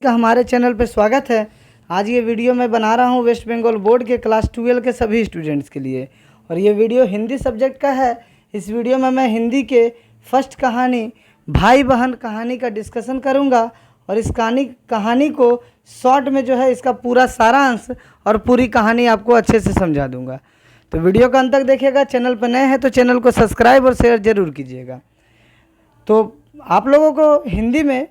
का हमारे चैनल पे स्वागत है। आज ये वीडियो मैं बना रहा हूँ वेस्ट बंगाल बोर्ड के क्लास 12 के सभी स्टूडेंट्स के लिए, और ये वीडियो हिंदी सब्जेक्ट का है। इस वीडियो में मैं हिंदी के फर्स्ट कहानी भाई बहन कहानी का डिस्कशन करूँगा, और इस कहानी को शॉर्ट में जो है इसका पूरा सारांश और पूरी कहानी आपको अच्छे से समझा दूँगा। तो वीडियो का अंत तक देखिएगा। चैनल पर नए हैं तो चैनल को सब्सक्राइब और शेयर ज़रूर कीजिएगा। तो आप लोगों को हिंदी में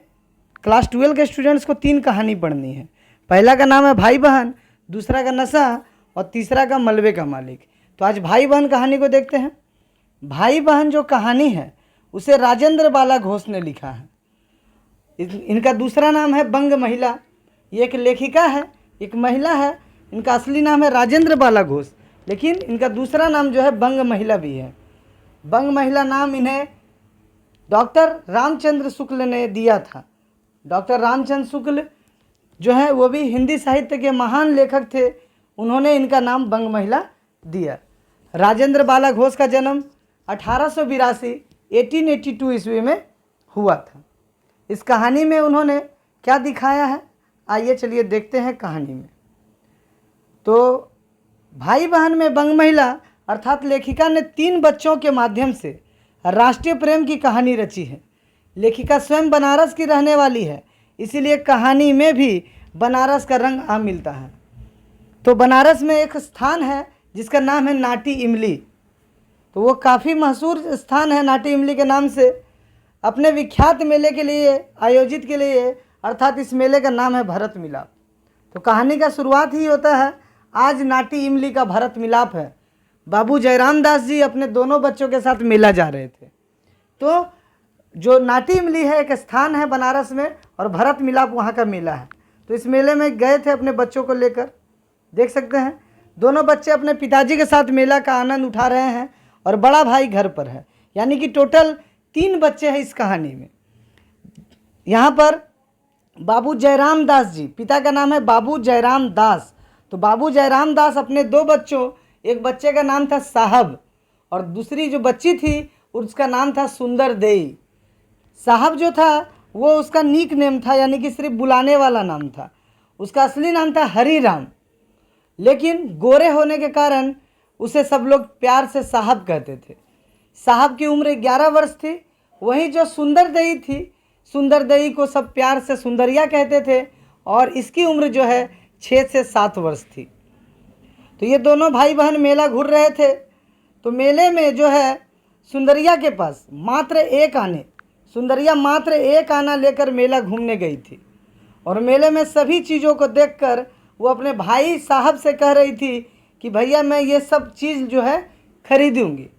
क्लास 12 के स्टूडेंट्स को 3 कहानी पढ़नी है। पहला का नाम है भाई बहन, दूसरा का नशा और तीसरा का मलबे का मालिक। तो आज भाई बहन कहानी को देखते हैं। भाई बहन जो कहानी है उसे राजेंद्र बाला घोष ने लिखा है। इनका दूसरा नाम है बंग महिला। ये एक लेखिका है, एक महिला है। इनका असली नाम है राजेंद्र बाला घोष, लेकिन इनका दूसरा नाम जो है बंग महिला भी है। बंग महिला नाम इन्हें डॉक्टर रामचंद्र शुक्ल ने दिया था। डॉक्टर रामचंद्र शुक्ल जो है वो भी हिंदी साहित्य के महान लेखक थे। उन्होंने इनका नाम बंग महिला दिया। राजेंद्र बाला घोष का जन्म 1882 ईस्वी में हुआ था। इस कहानी में उन्होंने क्या दिखाया है, आइए चलिए देखते हैं कहानी में। तो भाई बहन में बंग महिला अर्थात लेखिका ने 3 बच्चों के माध्यम से राष्ट्रीय प्रेम की कहानी रची है। लेखिका स्वयं बनारस की रहने वाली है, इसीलिए कहानी में भी बनारस का रंग आम मिलता है। तो बनारस में एक स्थान है जिसका नाम है नाटी इमली। तो वो काफ़ी मशहूर स्थान है नाटी इमली के नाम से। अपने विख्यात मेले के लिए आयोजित के लिए अर्थात इस मेले का नाम है भरत मिलाप। तो कहानी का शुरुआत ही होता है, आज नाटी इमली का भरत मिलाप है। बाबू जयराम दास जी अपने दोनों बच्चों के साथ मेला जा रहे थे। तो जो नाटी इमली है एक स्थान है बनारस में, और भरत मिलाप वहाँ का मेला है। तो इस मेले में गए थे अपने बच्चों को लेकर। देख सकते हैं दोनों बच्चे अपने पिताजी के साथ मेला का आनंद उठा रहे हैं, और बड़ा भाई घर पर है। यानी कि टोटल 3 बच्चे हैं इस कहानी में। यहाँ पर बाबू जयराम दास जी, पिता का नाम है बाबू जयराम दास। तो बाबू जयराम दास अपने 2 बच्चों, एक बच्चे का नाम था साहब और दूसरी जो बच्ची थी उसका नाम था सुंदर देई। साहब जो था वो उसका नीक नेम था, यानी कि सिर्फ बुलाने वाला नाम था। उसका असली नाम था हरी राम, लेकिन गोरे होने के कारण उसे सब लोग प्यार से साहब कहते थे। साहब की उम्र 11 वर्ष थी। वहीं जो सुंदर देई थी, सुंदर देई को सब प्यार से सुंदरिया कहते थे, और इसकी उम्र जो है 6 से 7 वर्ष थी। तो ये दोनों भाई बहन मेला घूर रहे थे। तो मेले में जो है सुंदरिया के पास सुंदरिया मात्र एक आना लेकर मेला घूमने गई थी, और मेले में सभी चीज़ों को देखकर वो अपने भाई साहब से कह रही थी कि भैया मैं ये सब चीज़ जो है खरीदूंगी।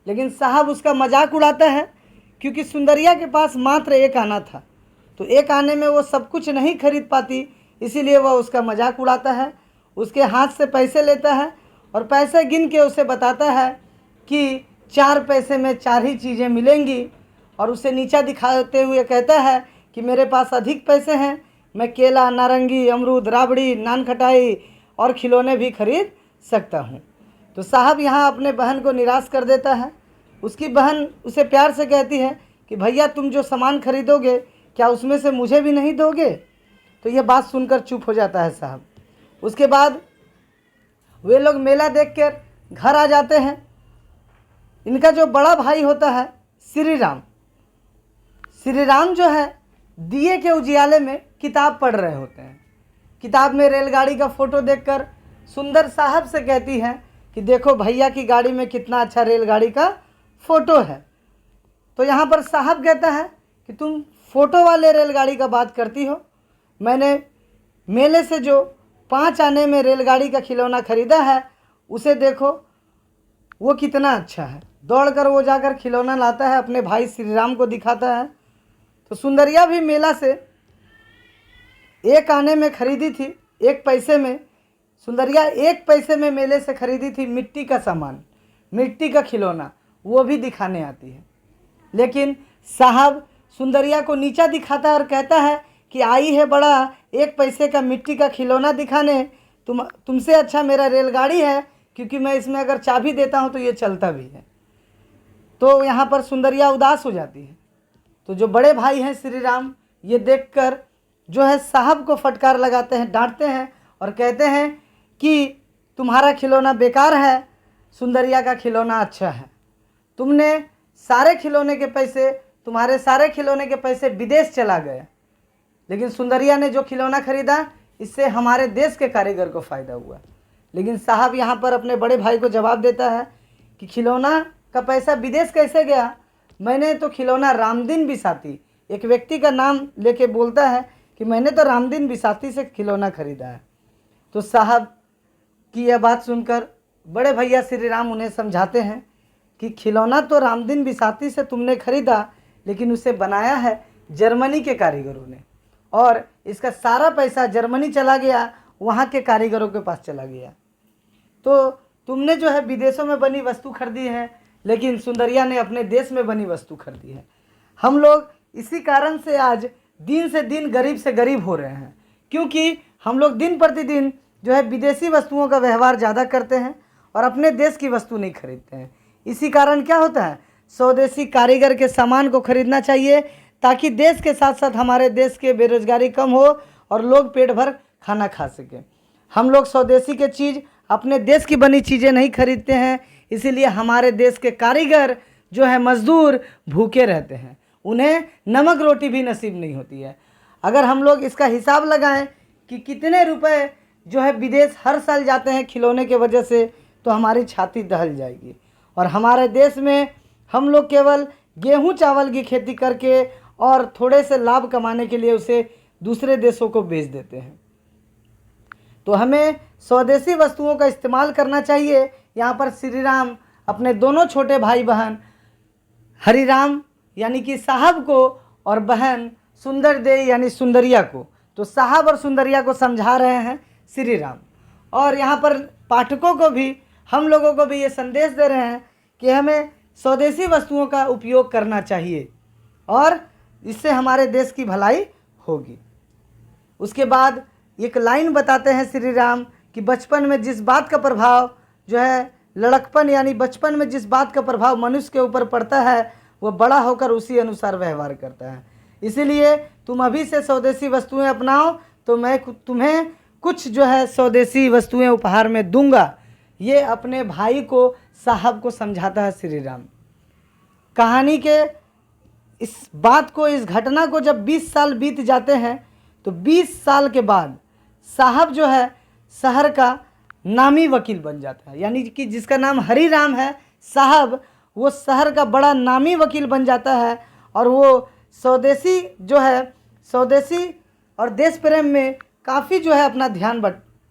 लेकिन साहब उसका मजाक उड़ाता है, क्योंकि सुंदरिया के पास मात्र एक आना था। तो एक आने में वो सब कुछ नहीं खरीद पाती, इसीलिए वह उसका मजाक उड़ाता है। उसके हाथ से पैसे लेता है और पैसे गिन के उसे बताता है कि 4 पैसे में 4 ही चीज़ें मिलेंगी, और उसे नीचा दिखाते हुए कहता है कि मेरे पास अधिक पैसे हैं, मैं केला, नारंगी, अमरूद, राबड़ी, नान खटाई और खिलौने भी खरीद सकता हूँ। तो साहब यहाँ अपने बहन को निराश कर देता है। उसकी बहन उसे प्यार से कहती है कि भैया तुम जो सामान खरीदोगे क्या उसमें से मुझे भी नहीं दोगे। तो यह बात सुनकर चुप हो जाता है साहब। उसके बाद वे लोग मेला देखकर घर आ जाते हैं। इनका जो बड़ा भाई होता है श्री राम जो है दिए के उजियाले में किताब पढ़ रहे होते हैं। किताब में रेलगाड़ी का फ़ोटो देखकर सुंदर साहब से कहती है कि देखो भैया की गाड़ी में कितना अच्छा रेलगाड़ी का फ़ोटो है। तो यहाँ पर साहब कहता है कि तुम फ़ोटो वाले रेलगाड़ी का बात करती हो, मैंने मेले से जो 5 आने में रेलगाड़ी का खिलौना ख़रीदा है उसे देखो, वो कितना अच्छा है। दौड़कर वो जाकर खिलौना लाता है, अपने भाई श्री राम को दिखाता है। तो सुंदरिया भी मेला से 1 आने में ख़रीदी थी, 1 पैसे में। सुंदरिया 1 पैसे में मेले से ख़रीदी थी मिट्टी का सामान, मिट्टी का खिलौना, वो भी दिखाने आती है। लेकिन साहब सुंदरिया को नीचा दिखाता है और कहता है कि आई है बड़ा 1 पैसे का मिट्टी का खिलौना दिखाने, तुमसे अच्छा मेरा रेलगाड़ी है, क्योंकि मैं इसमें अगर चाबी देता हूँ तो ये चलता भी है। तो यहाँ पर सुंदरिया उदास हो जाती है। तो जो बड़े भाई हैं श्री राम, ये देखकर जो है साहब को फटकार लगाते हैं, डांटते हैं और कहते हैं कि तुम्हारा खिलौना बेकार है, सुंदरिया का खिलौना अच्छा है। तुमने सारे खिलौने के पैसे, तुम्हारे सारे खिलौने के पैसे विदेश चला गए, लेकिन सुंदरिया ने जो खिलौना खरीदा इससे हमारे देश के कारीगर को फ़ायदा हुआ। लेकिन साहब यहाँ पर अपने बड़े भाई को जवाब देता है कि खिलौना का पैसा विदेश कैसे गया, मैंने तो खिलौना रामदीन बिसाती, एक व्यक्ति का नाम लेके बोलता है कि मैंने तो रामदीन बिसाती से खिलौना खरीदा है। तो साहब की यह बात सुनकर बड़े भैया श्री राम उन्हें समझाते हैं कि खिलौना तो रामदीन बिसाती से तुमने खरीदा, लेकिन उसे बनाया है जर्मनी के कारीगरों ने, और इसका सारा पैसा जर्मनी चला गया, वहाँ के कारीगरों के पास चला गया। तो तुमने जो है विदेशों में बनी वस्तु खरीदी है, लेकिन सुंदरिया ने अपने देश में बनी वस्तु खरीदी है। हम लोग इसी कारण से आज दिन से दिन गरीब से गरीब हो रहे हैं, क्योंकि हम लोग दिन प्रतिदिन जो है विदेशी वस्तुओं का व्यवहार ज़्यादा करते हैं और अपने देश की वस्तु नहीं खरीदते हैं। इसी कारण क्या होता है, स्वदेशी कारीगर के सामान को खरीदना चाहिए, ताकि देश के साथ साथ हमारे देश के बेरोजगारी कम हो और लोग पेट भर खाना खा सकें। हम लोग स्वदेशी के चीज़, अपने देश की बनी चीज़ें नहीं खरीदते हैं, इसीलिए हमारे देश के कारीगर जो है मजदूर भूखे रहते हैं, उन्हें नमक रोटी भी नसीब नहीं होती है। अगर हम लोग इसका हिसाब लगाएं कि कितने रुपए जो है विदेश हर साल जाते हैं खिलौने के वजह से, तो हमारी छाती दहल जाएगी। और हमारे देश में हम लोग केवल गेहूं चावल की खेती करके और थोड़े से लाभ कमाने के लिए उसे दूसरे देशों को बेच देते हैं। तो हमें स्वदेशी वस्तुओं का इस्तेमाल करना चाहिए। यहाँ पर श्री राम अपने दोनों छोटे भाई बहन हरिराम यानी कि साहब को और बहन सुंदर दे यानी सुंदरिया को, तो साहब और सुंदरिया को समझा रहे हैं श्री राम। और यहाँ पर पाठकों को भी, हम लोगों को भी ये संदेश दे रहे हैं कि हमें स्वदेशी वस्तुओं का उपयोग करना चाहिए और इससे हमारे देश की भलाई होगी। उसके बाद एक लाइन बताते हैं श्री राम कि बचपन में जिस बात का प्रभाव जो है, लड़कपन यानी बचपन में जिस बात का प्रभाव मनुष्य के ऊपर पड़ता है, वह बड़ा होकर उसी अनुसार व्यवहार करता है। इसीलिए तुम अभी से स्वदेशी वस्तुएं अपनाओ, तो मैं तुम्हें कुछ जो है स्वदेशी वस्तुएं उपहार में दूंगा। ये अपने भाई को, साहब को समझाता है श्री राम। कहानी के इस बात को, इस घटना को जब 20 साल बीत जाते हैं, तो 20 साल के बाद साहब जो है शहर का नामी वकील बन जाता है, यानी कि जिसका नाम हरिराम है साहब, वो शहर का बड़ा नामी वकील बन जाता है। और वो स्वदेशी जो है, स्वदेशी और देश प्रेम में काफ़ी जो है अपना ध्यान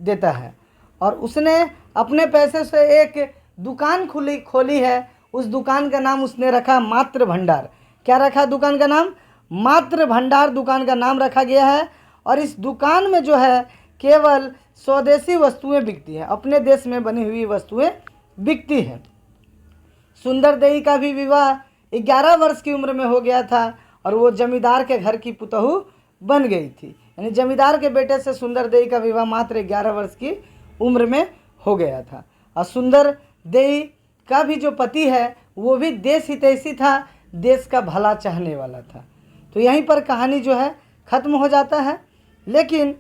देता है। और उसने अपने पैसे से एक दुकान खोली है। उस दुकान का नाम उसने रखा मात्र भंडार। क्या रखा दुकान का नाम? मात्र भंडार दुकान का नाम रखा गया है। और इस दुकान में जो है केवल स्वदेशी वस्तुएं बिकती हैं, अपने देश में बनी हुई वस्तुएं बिकती हैं। सुंदर देई का भी विवाह 11 वर्ष की उम्र में हो गया था और वो जमींदार के घर की पुतहू बन गई थी। यानी जमींदार के बेटे से सुंदर देई का विवाह मात्र 11 वर्ष की उम्र में हो गया था। और सुंदर देई का भी जो पति है वो भी देश हितैषी था, देश का भला चाहने वाला था। तो यहीं पर कहानी जो है ख़त्म हो जाता है। लेकिन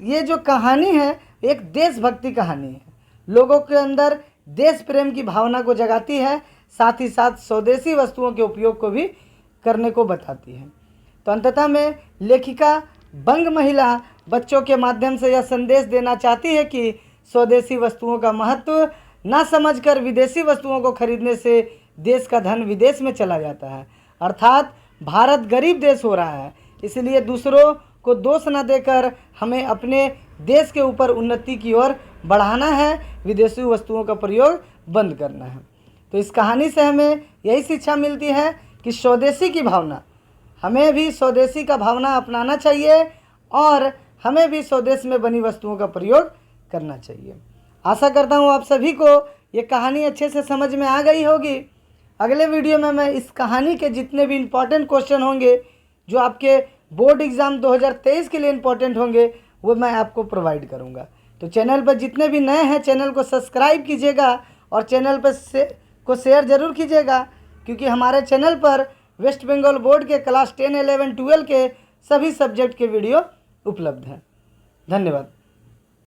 ये जो कहानी है एक देशभक्ति कहानी है, लोगों के अंदर देश प्रेम की भावना को जगाती है, साथ ही साथ स्वदेशी वस्तुओं के उपयोग को भी करने को बताती है। तो अंततः में लेखिका बंग महिला बच्चों के माध्यम से यह संदेश देना चाहती है कि स्वदेशी वस्तुओं का महत्व ना समझकर विदेशी वस्तुओं को खरीदने से देश का धन विदेश में चला जाता है, अर्थात भारत गरीब देश हो रहा है। इसलिए दूसरों को दोष न देकर हमें अपने देश के ऊपर उन्नति की ओर बढ़ाना है, विदेशी वस्तुओं का प्रयोग बंद करना है। तो इस कहानी से हमें यही शिक्षा मिलती है कि स्वदेशी की भावना, हमें भी स्वदेशी का भावना अपनाना चाहिए और हमें भी स्वदेश में बनी वस्तुओं का प्रयोग करना चाहिए। आशा करता हूँ आप सभी को ये कहानी अच्छे से समझ में आ गई होगी। अगले वीडियो में मैं इस कहानी के जितने भी इम्पॉर्टेंट क्वेश्चन होंगे, जो आपके बोर्ड एग्ज़ाम 2023 के लिए इम्पॉर्टेंट होंगे, वो मैं आपको प्रोवाइड करूँगा। तो चैनल पर जितने भी नए हैं चैनल को सब्सक्राइब कीजिएगा और चैनल पर को शेयर ज़रूर कीजिएगा, क्योंकि हमारे चैनल पर वेस्ट बंगाल बोर्ड के क्लास 10, 11, 12 के सभी सब्जेक्ट के वीडियो उपलब्ध हैं। धन्यवाद।